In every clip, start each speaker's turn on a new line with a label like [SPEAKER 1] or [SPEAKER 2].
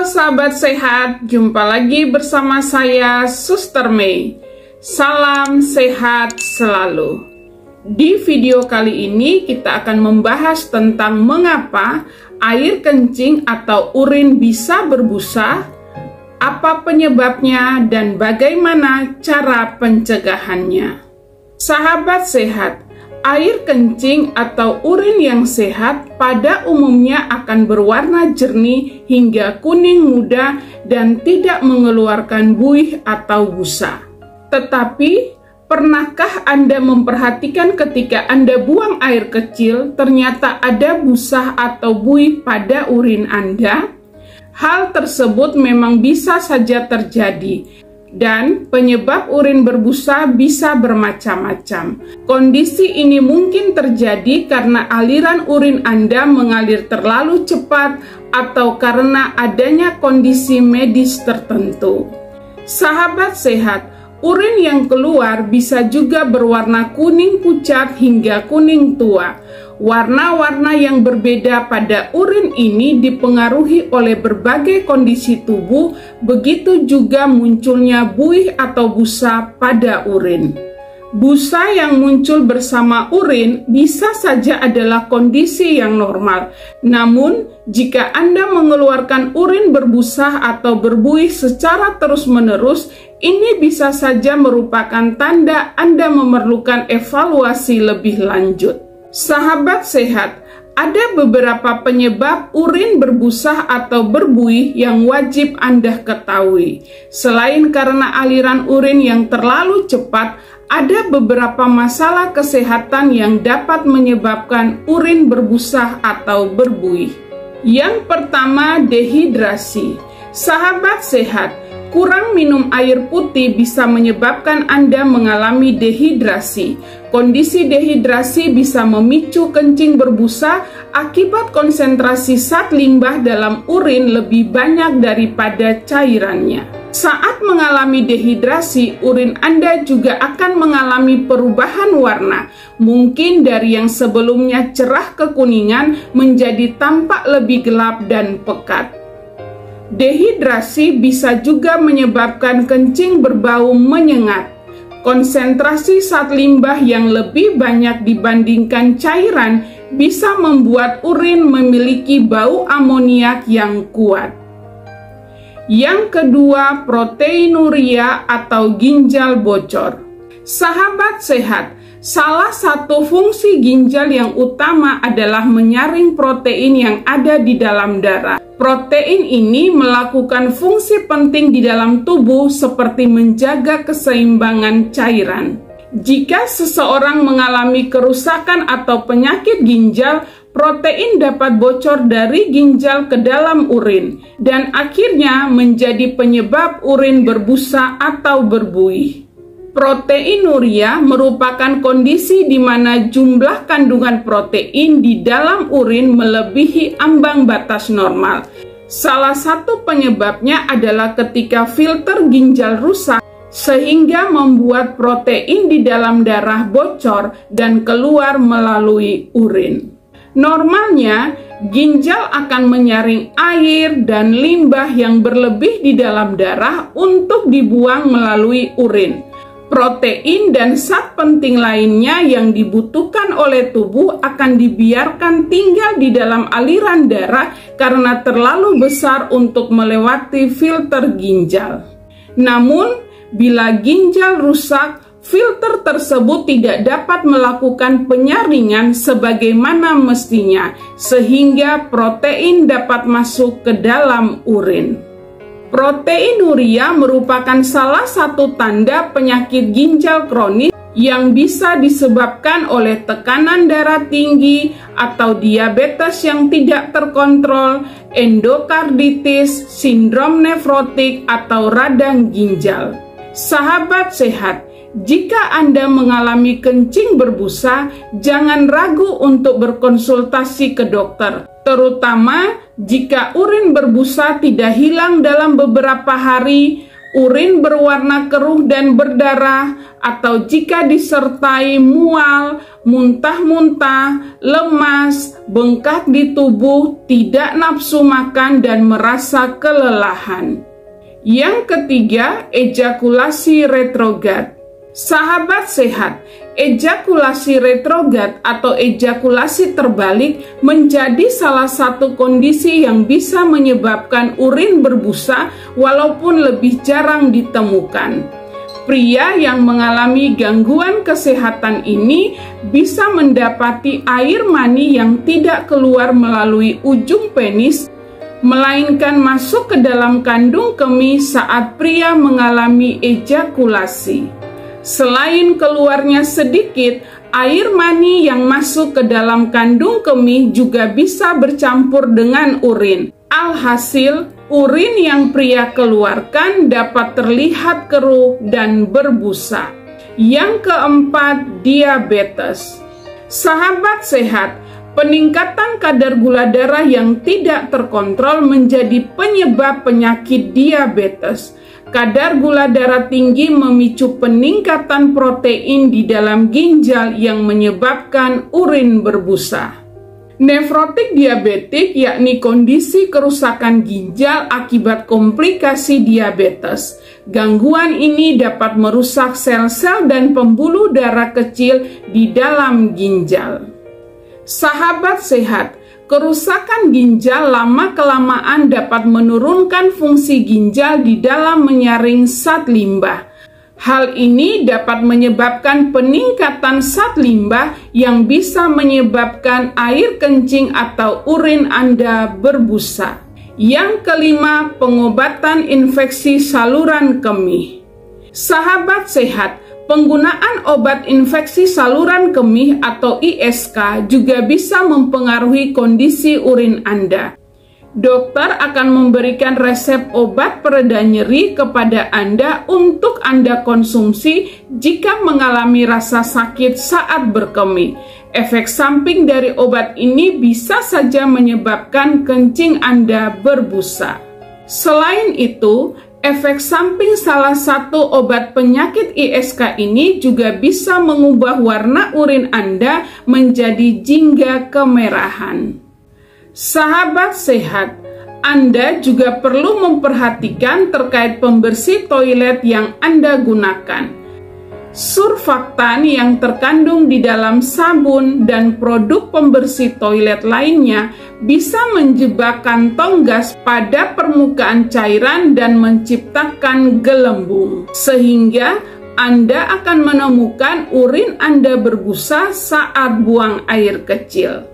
[SPEAKER 1] Halo sahabat sehat, jumpa lagi bersama saya Suster Mei. Salam sehat selalu. Di video kali ini kita akan membahas tentang mengapa air kencing atau urin bisa berbusa, apa penyebabnya, dan bagaimana cara pencegahannya. Sahabat sehat, air kencing atau urin yang sehat pada umumnya akan berwarna jernih hingga kuning muda dan tidak mengeluarkan buih atau busa. Tetapi, pernahkah Anda memperhatikan ketika Anda buang air kecil, ternyata ada busa atau buih pada urin Anda? Hal tersebut memang bisa saja terjadi. Dan penyebab urin berbusa bisa bermacam-macam. Kondisi ini mungkin terjadi karena aliran urin Anda mengalir terlalu cepat atau karena adanya kondisi medis tertentu. Sahabat sehat, urin yang keluar bisa juga berwarna kuning pucat hingga kuning tua. Warna-warna yang berbeda pada urin ini dipengaruhi oleh berbagai kondisi tubuh, begitu juga munculnya buih atau busa pada urin. Busa yang muncul bersama urin bisa saja adalah kondisi yang normal. Namun, jika Anda mengeluarkan urin berbusa atau berbuih secara terus-menerus, ini bisa saja merupakan tanda Anda memerlukan evaluasi lebih lanjut. Sahabat sehat, ada beberapa penyebab urin berbusa atau berbuih yang wajib Anda ketahui. Selain karena aliran urin yang terlalu cepat, ada beberapa masalah kesehatan yang dapat menyebabkan urin berbusa atau berbuih. Yang pertama, dehidrasi. Sahabat sehat, kurang minum air putih bisa menyebabkan Anda mengalami dehidrasi. Kondisi dehidrasi bisa memicu kencing berbusa akibat konsentrasi zat limbah dalam urin lebih banyak daripada cairannya. Saat mengalami dehidrasi, urin Anda juga akan mengalami perubahan warna, mungkin dari yang sebelumnya cerah kekuningan menjadi tampak lebih gelap dan pekat. Dehidrasi bisa juga menyebabkan kencing berbau menyengat. Konsentrasi zat limbah yang lebih banyak dibandingkan cairan bisa membuat urin memiliki bau amoniak yang kuat. Yang kedua, proteinuria atau ginjal bocor. Sahabat sehat, salah satu fungsi ginjal yang utama adalah menyaring protein yang ada di dalam darah. Protein ini melakukan fungsi penting di dalam tubuh seperti menjaga keseimbangan cairan. Jika seseorang mengalami kerusakan atau penyakit ginjal, protein dapat bocor dari ginjal ke dalam urin dan akhirnya menjadi penyebab urin berbusa atau berbuih. Proteinuria merupakan kondisi di mana jumlah kandungan protein di dalam urin melebihi ambang batas normal. Salah satu penyebabnya adalah ketika filter ginjal rusak, sehingga membuat protein di dalam darah bocor dan keluar melalui urin. Normalnya, ginjal akan menyaring air dan limbah yang berlebih di dalam darah untuk dibuang melalui urin. Protein dan zat penting lainnya yang dibutuhkan oleh tubuh akan dibiarkan tinggal di dalam aliran darah karena terlalu besar untuk melewati filter ginjal. Namun, bila ginjal rusak, filter tersebut tidak dapat melakukan penyaringan sebagaimana mestinya, sehingga protein dapat masuk ke dalam urin. Proteinuria merupakan salah satu tanda penyakit ginjal kronis yang bisa disebabkan oleh tekanan darah tinggi atau diabetes yang tidak terkontrol, endokarditis, sindrom nefrotik, atau radang ginjal. Sahabat sehat, jika Anda mengalami kencing berbusa, jangan ragu untuk berkonsultasi ke dokter, terutama jika urin berbusa tidak hilang dalam beberapa hari urin berwarna keruh dan berdarah, atau jika disertai mual, muntah-muntah, lemas, bengkak di tubuh, tidak nafsu makan, dan merasa kelelahan. Yang ketiga, ejakulasi retrograd. Sahabat sehat, ejakulasi retrograd atau ejakulasi terbalik menjadi salah satu kondisi yang bisa menyebabkan urin berbusa walaupun lebih jarang ditemukan. Pria yang mengalami gangguan kesehatan ini bisa mendapati air mani yang tidak keluar melalui ujung penis, melainkan masuk ke dalam kandung kemih saat pria mengalami ejakulasi. Selain keluarnya sedikit, air mani yang masuk ke dalam kandung kemih juga bisa bercampur dengan urin. Alhasil, urin yang pria keluarkan dapat terlihat keruh dan berbusa. Yang keempat, diabetes. Sahabat sehat, peningkatan kadar gula darah yang tidak terkontrol menjadi penyebab penyakit diabetes. Kadar gula darah tinggi memicu peningkatan protein di dalam ginjal yang menyebabkan urin berbusa. Nefrotik diabetik yakni kondisi kerusakan ginjal akibat komplikasi diabetes. Gangguan ini dapat merusak sel-sel dan pembuluh darah kecil di dalam ginjal. Sahabat sehat, kerusakan ginjal lama-kelamaan dapat menurunkan fungsi ginjal di dalam menyaring zat limbah. Hal ini dapat menyebabkan peningkatan zat limbah yang bisa menyebabkan air kencing atau urin Anda berbusa. Yang kelima, pengobatan infeksi saluran kemih. Sahabat sehat, penggunaan obat infeksi saluran kemih atau ISK juga bisa mempengaruhi kondisi urin Anda. Dokter akan memberikan resep obat pereda nyeri kepada Anda untuk Anda konsumsi jika mengalami rasa sakit saat berkemih. Efek samping dari obat ini bisa saja menyebabkan kencing Anda berbusa. Selain itu, efek samping salah satu obat penyakit ISK ini juga bisa mengubah warna urin Anda menjadi jingga kemerahan. Sahabat sehat, Anda juga perlu memperhatikan terkait pembersih toilet yang Anda gunakan. Surfaktan yang terkandung di dalam sabun dan produk pembersih toilet lainnya bisa menjebak kantong gas pada permukaan cairan dan menciptakan gelembung, sehingga Anda akan menemukan urin Anda berbusa saat buang air kecil.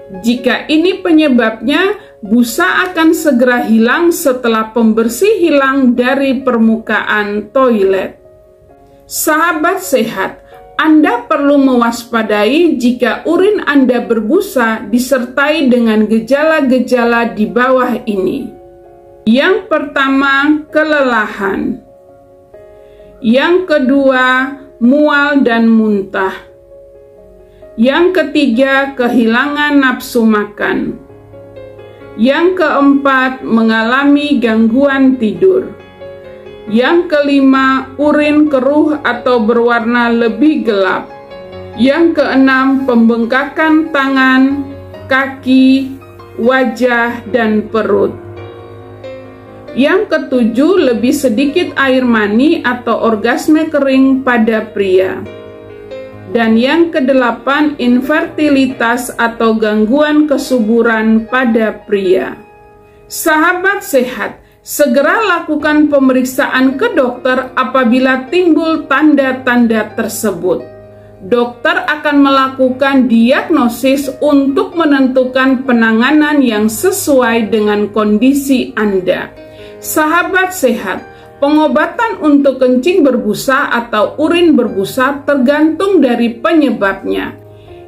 [SPEAKER 1] Jika ini penyebabnya, busa akan segera hilang setelah pembersih hilang dari permukaan toilet. Sahabat sehat, Anda perlu mewaspadai jika urin Anda berbusa disertai dengan gejala-gejala di bawah ini. Yang pertama, kelelahan. Yang kedua, mual dan muntah. Yang ketiga, kehilangan nafsu makan. Yang keempat, mengalami gangguan tidur. Yang kelima, urin keruh atau berwarna lebih gelap. Yang keenam, pembengkakan tangan, kaki, wajah, dan perut. Yang ketujuh, lebih sedikit air mani atau orgasme kering pada pria. Dan yang kedelapan, infertilitas atau gangguan kesuburan pada pria. Sahabat sehat, segera lakukan pemeriksaan ke dokter apabila timbul tanda-tanda tersebut. Dokter akan melakukan diagnosis untuk menentukan penanganan yang sesuai dengan kondisi Anda. Sahabat sehat, pengobatan untuk kencing berbusa atau urin berbusa tergantung dari penyebabnya.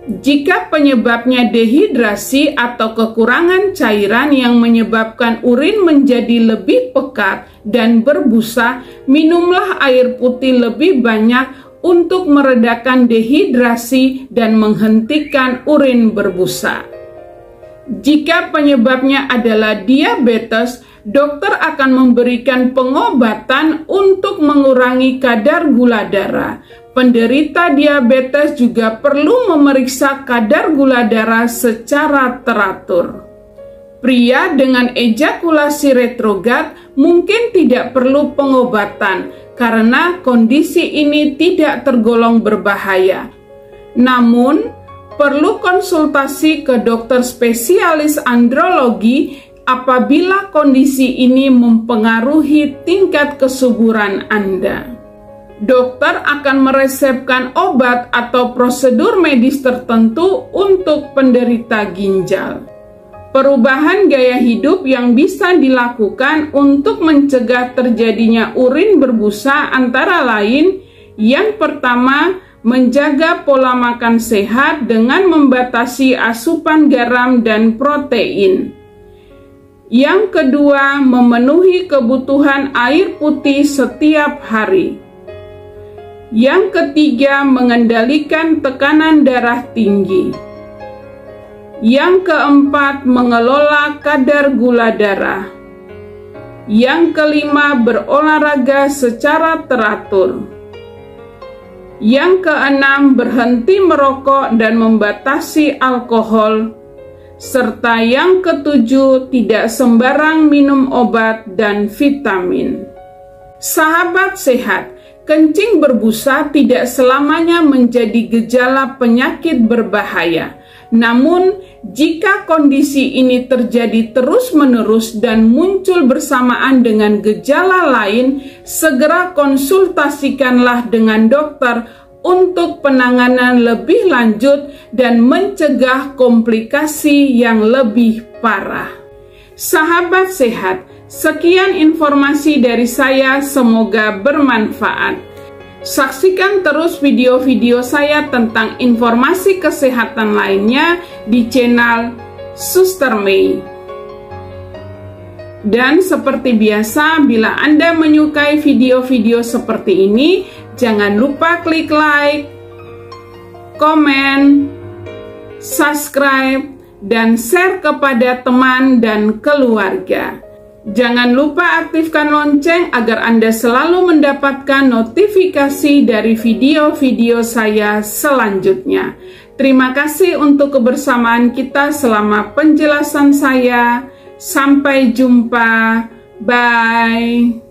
[SPEAKER 1] Jika penyebabnya dehidrasi atau kekurangan cairan yang menyebabkan urin menjadi lebih pekat dan berbusa, minumlah air putih lebih banyak untuk meredakan dehidrasi dan menghentikan urin berbusa. Jika penyebabnya adalah diabetes, dokter akan memberikan pengobatan untuk mengurangi kadar gula darah. Penderita diabetes juga perlu memeriksa kadar gula darah secara teratur. Pria dengan ejakulasi retrograd mungkin tidak perlu pengobatan karena kondisi ini tidak tergolong berbahaya. Namun, perlu konsultasi ke dokter spesialis andrologi apabila kondisi ini mempengaruhi tingkat kesuburan Anda. Dokter akan meresepkan obat atau prosedur medis tertentu untuk penderita ginjal. Perubahan gaya hidup yang bisa dilakukan untuk mencegah terjadinya urin berbusa antara lain, yang pertama, menjaga pola makan sehat dengan membatasi asupan garam dan protein. Yang kedua, memenuhi kebutuhan air putih setiap hari. Yang ketiga, mengendalikan tekanan darah tinggi. Yang keempat, mengelola kadar gula darah. Yang kelima, berolahraga secara teratur. Yang keenam, berhenti merokok dan membatasi alkohol. Serta yang ketujuh, tidak sembarang minum obat dan vitamin. Sahabat sehat, kencing berbusa tidak selamanya menjadi gejala penyakit berbahaya. Namun, jika kondisi ini terjadi terus-menerus dan muncul bersamaan dengan gejala lain, segera konsultasikanlah dengan dokter untuk penanganan lebih lanjut dan mencegah komplikasi yang lebih parah. Sahabat sehat, sekian informasi dari saya, semoga bermanfaat. Saksikan terus video-video saya tentang informasi kesehatan lainnya di channel Suster May. Dan seperti biasa, bila Anda menyukai video-video seperti ini, jangan lupa klik like, komen, subscribe, dan share kepada teman dan keluarga. Jangan lupa aktifkan lonceng agar Anda selalu mendapatkan notifikasi dari video-video saya selanjutnya. Terima kasih untuk kebersamaan kita selama penjelasan saya. Sampai jumpa. Bye.